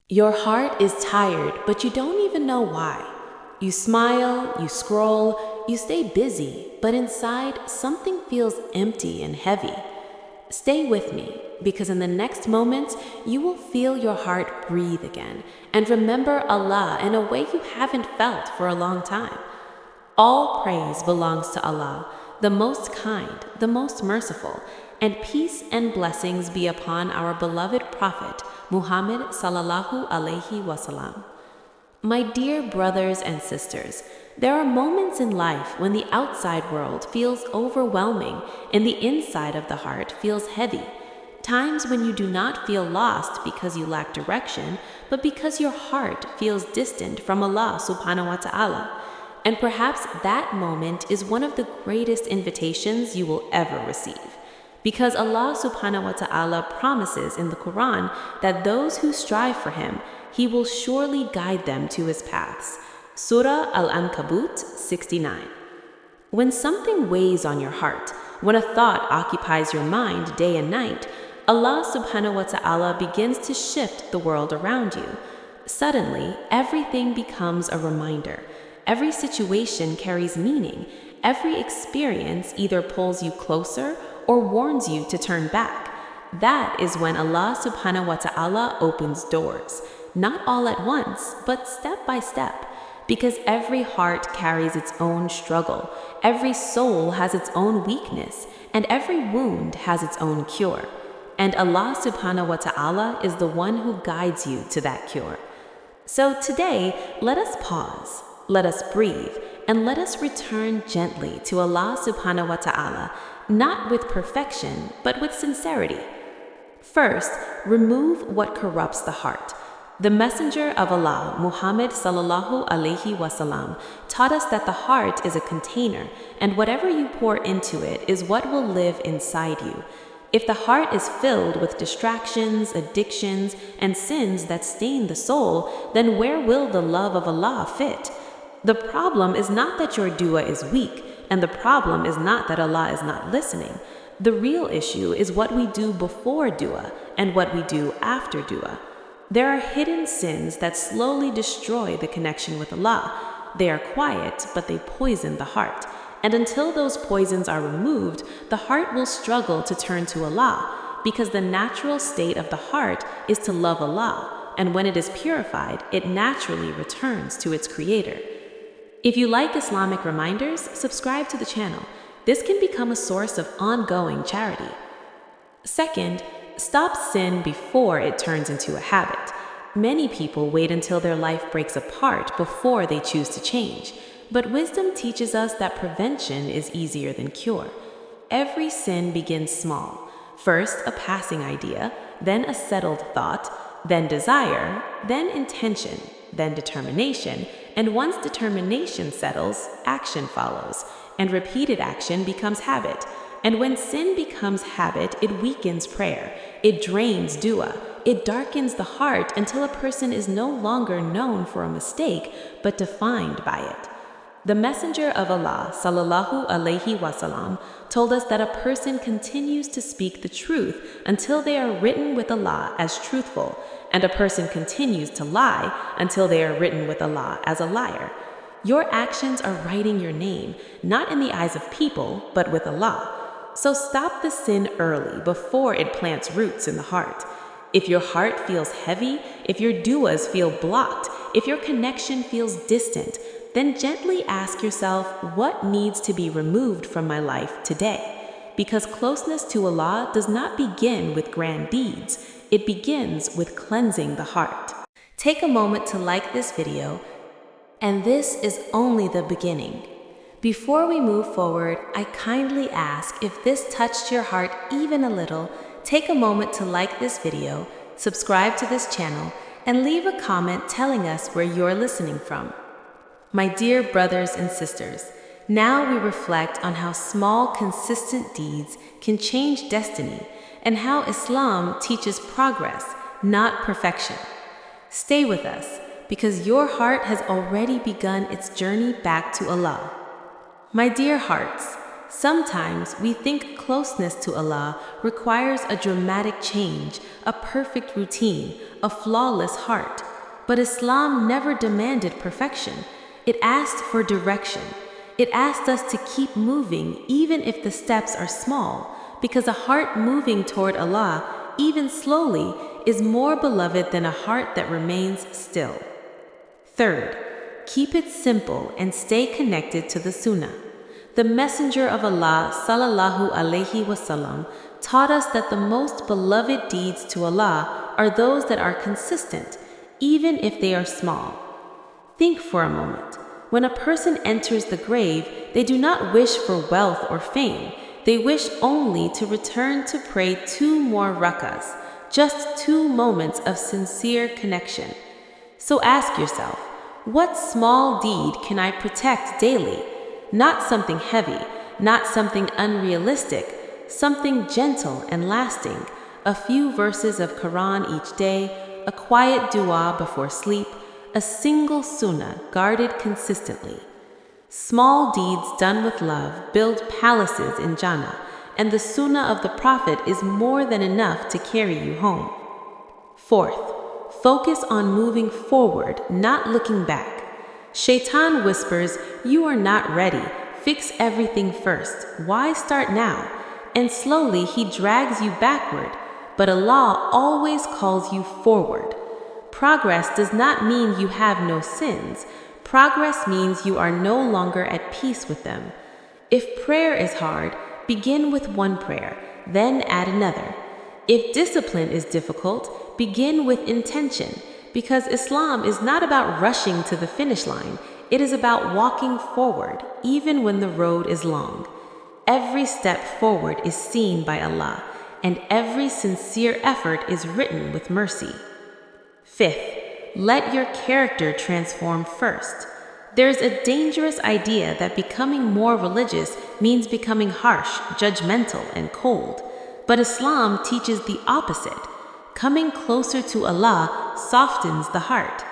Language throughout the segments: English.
Your heart is tired, but you don't even know why. You smile, you scroll, you stay busy, but inside something feels empty and heavy. Stay with me, because in the next moments, you will feel your heart breathe again and remember Allah in a way you haven't felt for a long time. All praise belongs to Allah, the most kind, the most merciful, and peace and blessings be upon our beloved Prophet, Muhammad sallallahu alaihi wasallam. My dear brothers and sisters, there are moments in life when the outside world feels overwhelming and the inside of the heart feels heavy. Times when you do not feel lost because you lack direction, but because your heart feels distant from Allah subhanahu wa ta'ala. And perhaps that moment is one of the greatest invitations you will ever receive. Because Allah subhanahu wa ta'ala promises in the Quran that those who strive for Him, He will surely guide them to His paths. Surah Al-Ankabut 69. When something weighs on your heart, when a thought occupies your mind day and night, Allah subhanahu wa ta'ala begins to shift the world around you. Suddenly, everything becomes a reminder. Every situation carries meaning. Every experience either pulls you closer or warns you to turn back. That is when Allah subhanahu wa ta'ala opens doors. Not all at once, but step by step. Because every heart carries its own struggle. Every soul has its own weakness. And every wound has its own cure. And Allah subhanahu wa ta'ala is the one who guides you to that cure. So today, let us pause. Let us breathe, and let us return gently to Allah subhanahu wa ta'ala, not with perfection, but with sincerity. First, remove what corrupts the heart. The Messenger of Allah, Muhammad sallallahu alaihi wasallam, taught us that the heart is a container, and whatever you pour into it is what will live inside you. If the heart is filled with distractions, addictions, and sins that stain the soul, then where will the love of Allah fit? The problem is not that your dua is weak, and the problem is not that Allah is not listening. The real issue is what we do before dua and what we do after dua. There are hidden sins that slowly destroy the connection with Allah. They are quiet, but they poison the heart. And until those poisons are removed, the heart will struggle to turn to Allah, because the natural state of the heart is to love Allah, and when it is purified, it naturally returns to its Creator. If you like Islamic reminders, subscribe to the channel. This can become a source of ongoing charity. Second, stop sin before it turns into a habit. Many people wait until their life breaks apart before they choose to change. But wisdom teaches us that prevention is easier than cure. Every sin begins small. First, a passing idea, then a settled thought, then desire, then intention, then determination, and once determination settles, action follows, and repeated action becomes habit. And when sin becomes habit, it weakens prayer, it drains dua, it darkens the heart until a person is no longer known for a mistake, but defined by it. The Messenger of Allah sallallahu alaihi wasallam told us that a person continues to speak the truth until they are written with Allah as truthful, and a person continues to lie until they are written with Allah as a liar. Your actions are writing your name, not in the eyes of people, but with Allah. So stop the sin early before it plants roots in the heart. If your heart feels heavy, if your duas feel blocked, if your connection feels distant, then gently ask yourself, what needs to be removed from my life today? Because closeness to Allah does not begin with grand deeds. It begins with cleansing the heart. Take a moment to like this video, and this is only the beginning. Before we move forward, I kindly ask, if this touched your heart even a little, take a moment to like this video, subscribe to this channel, and leave a comment telling us where you're listening from. My dear brothers and sisters, now we reflect on how small, consistent deeds can change destiny, and how Islam teaches progress, not perfection. Stay with us, because your heart has already begun its journey back to Allah. My dear hearts, Sometimes we think closeness to Allah requires a dramatic change, a perfect routine, a flawless heart. But Islam never demanded perfection. It asked for direction. It asked us to keep moving even if the steps are small, because a heart moving toward Allah, even slowly, is more beloved than a heart that remains still. Third, keep it simple and stay connected to the sunnah. The Messenger of Allah sallallahu alaihi wasallam taught us that the most beloved deeds to Allah are those that are consistent, even if they are small. Think for a moment. When a person enters the grave, they do not wish for wealth or fame. They wish only to return to pray 2 more rakas, just 2 moments of sincere connection. So ask yourself, what small deed can I protect daily? Not something heavy, not something unrealistic, something gentle and lasting. A few verses of Quran each day, a quiet dua before sleep, a single sunnah guarded consistently. Small deeds done with love build palaces in Jannah, and the sunnah of the Prophet is more than enough to carry you home. Fourth, focus on moving forward, not looking back. Shaitan whispers, "You are not ready. Fix everything first. Why start now?" And slowly he drags you backward, but Allah always calls you forward. Progress does not mean you have no sins. Progress means you are no longer at peace with them. If prayer is hard, begin with 1 prayer, then add another. If discipline is difficult, begin with intention, because Islam is not about rushing to the finish line. It is about walking forward, even when the road is long. Every step forward is seen by Allah, and every sincere effort is written with mercy. Fifth, let your character transform first. There's a dangerous idea that becoming more religious means becoming harsh, judgmental, and cold. But Islam teaches the opposite. Coming closer to Allah softens the heart.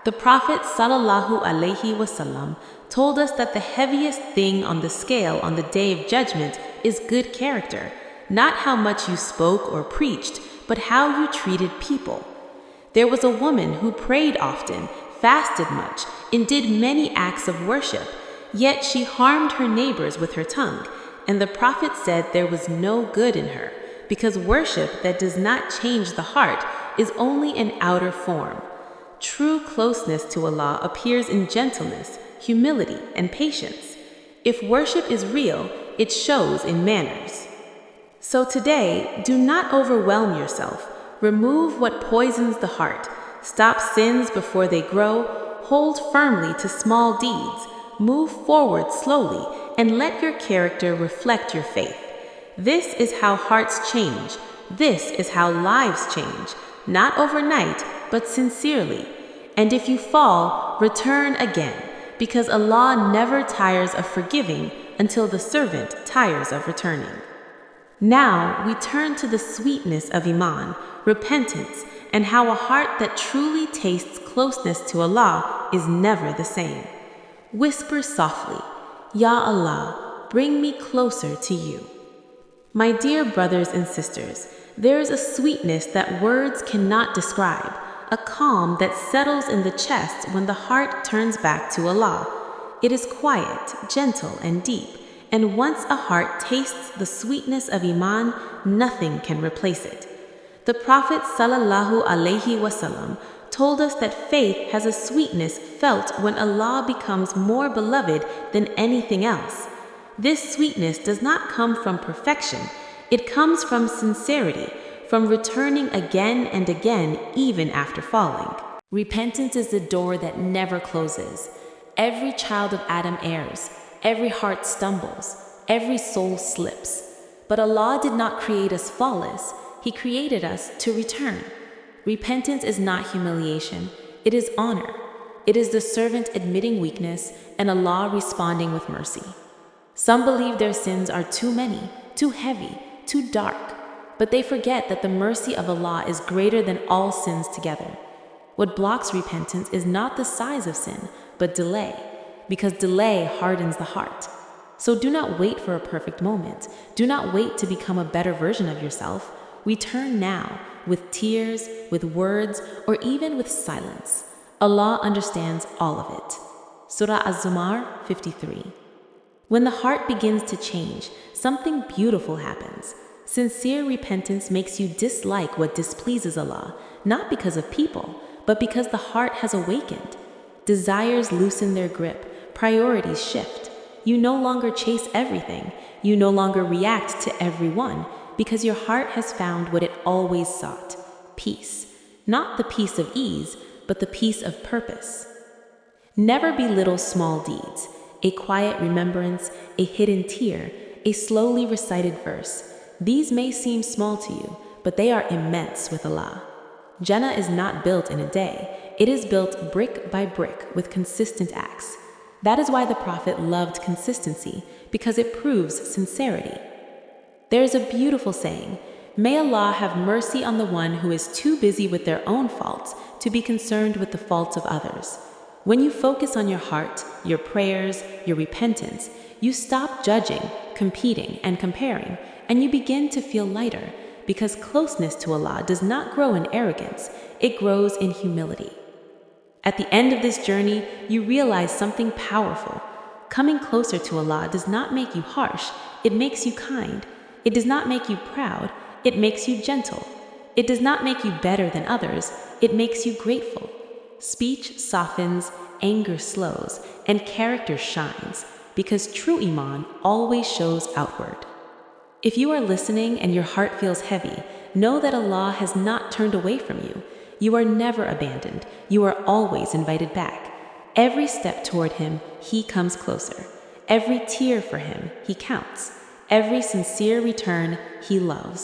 The Prophet sallallahu alaihi wasallam told us that the heaviest thing on the scale on the day of judgment is good character, not how much you spoke or preached, but how you treated people. There was a woman who prayed often, fasted much, and did many acts of worship, yet she harmed her neighbors with her tongue, and the Prophet said there was no good in her, because worship that does not change the heart is only an outer form. True closeness to Allah appears in gentleness, humility, and patience. If worship is real, it shows in manners. So today, do not overwhelm yourself. Remove what poisons the heart. Stop sins before they grow. Hold firmly to small deeds. Move forward slowly, and let your character reflect your faith. This is how hearts change. This is how lives change. Not overnight, but sincerely. And if you fall, return again, because Allah never tires of forgiving until the servant tires of returning. Now we turn to the sweetness of Iman, repentance, and how a heart that truly tastes closeness to Allah is never the same. Whisper softly, "Ya Allah, bring me closer to you." My dear brothers and sisters, there is a sweetness that words cannot describe, a calm that settles in the chest when the heart turns back to Allah. It is quiet, gentle, and deep, and once a heart tastes the sweetness of Iman, nothing can replace it. The Prophet sallallahu alaihi wasallam told us that faith has a sweetness felt when Allah becomes more beloved than anything else. This sweetness does not come from perfection. It comes from sincerity, from returning again and again even after falling. Repentance is the door that never closes. Every child of Adam errs. Every heart stumbles. Every soul slips. But Allah did not create us flawless. He created us to return. Repentance is not humiliation. It is honor. It is the servant admitting weakness and Allah responding with mercy. Some believe their sins are too many, too heavy, too dark, but they forget that the mercy of Allah is greater than all sins together. What blocks repentance is not the size of sin, but delay, because delay hardens the heart. So do not wait for a perfect moment. Do not wait to become a better version of yourself. Return now, with tears, with words, or even with silence. Allah understands all of it. Surah Az-Zumar 53. When the heart begins to change, something beautiful happens. Sincere repentance makes you dislike what displeases Allah, not because of people, but because the heart has awakened. Desires loosen their grip, priorities shift. You no longer chase everything. You no longer react to everyone, because your heart has found what it always sought: peace. Not the peace of ease, but the peace of purpose. Never belittle small deeds: a quiet remembrance, a hidden tear, a slowly recited verse. These may seem small to you, but they are immense with Allah. Jannah is not built in a day. It is built brick by brick with consistent acts. That is why the Prophet loved consistency, because it proves sincerity. There is a beautiful saying: may Allah have mercy on the one who is too busy with their own faults to be concerned with the faults of others. When you focus on your heart, your prayers, your repentance, you stop judging, competing, and comparing, and you begin to feel lighter, because closeness to Allah does not grow in arrogance, it grows in humility. At the end of this journey, you realize something powerful. Coming closer to Allah does not make you harsh, it makes you kind. It does not make you proud, it makes you gentle. It does not make you better than others, it makes you grateful. Speech softens, anger slows, and character shines, because true Iman always shows outward. If you are listening and your heart feels heavy, know that Allah has not turned away from you. You are never abandoned. You are always invited back. Every step toward Him, He comes closer. Every tear for Him, He counts. Every sincere return, He loves.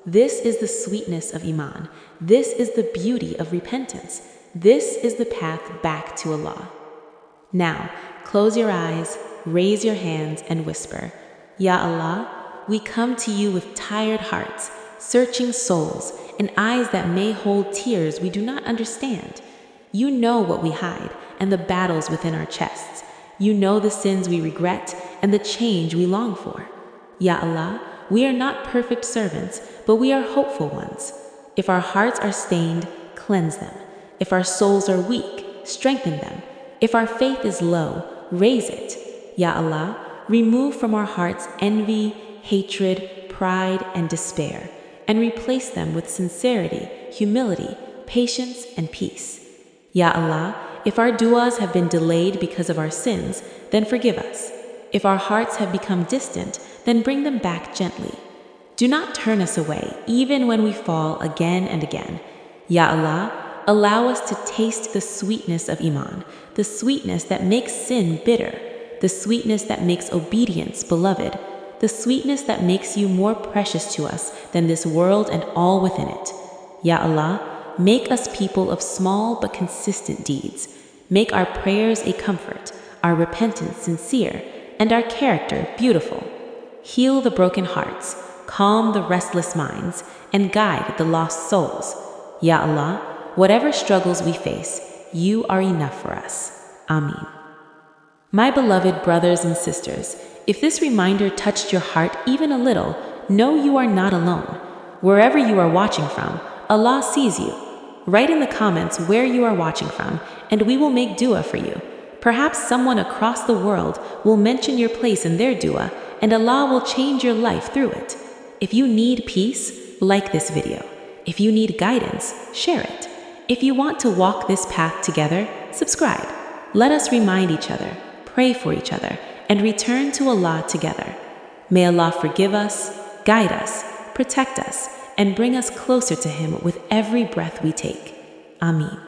This is the sweetness of Iman. This is the beauty of repentance. This is the path back to Allah. Now, close your eyes, raise your hands, and whisper, Ya Allah, we come to you with tired hearts, searching souls, and eyes that may hold tears we do not understand. You know what we hide and the battles within our chests. You know the sins we regret and the change we long for. Ya Allah, we are not perfect servants, but we are hopeful ones. If our hearts are stained, cleanse them. If our souls are weak, strengthen them. If our faith is low, raise it. Ya Allah, remove from our hearts envy, hatred, pride, and despair, and replace them with sincerity, humility, patience, and peace. Ya Allah, if our du'as have been delayed because of our sins, then forgive us. If our hearts have become distant, then bring them back gently. Do not turn us away, even when we fall again and again. Ya Allah, allow us to taste the sweetness of Iman, the sweetness that makes sin bitter, the sweetness that makes obedience beloved, the sweetness that makes you more precious to us than this world and all within it. Ya Allah, make us people of small but consistent deeds. Make our prayers a comfort, our repentance sincere, and our character beautiful. Heal the broken hearts, calm the restless minds, and guide the lost souls. Ya Allah, whatever struggles we face, you are enough for us. Ameen. My beloved brothers and sisters, if this reminder touched your heart even a little, know you are not alone. Wherever you are watching from, Allah sees you. Write in the comments where you are watching from, and we will make dua for you. Perhaps someone across the world will mention your place in their dua, and Allah will change your life through it. If you need peace, like this video. If you need guidance, share it. If you want to walk this path together, subscribe. Let us remind each other, pray for each other, and return to Allah together. May Allah forgive us, guide us, protect us, and bring us closer to Him with every breath we take. Ameen.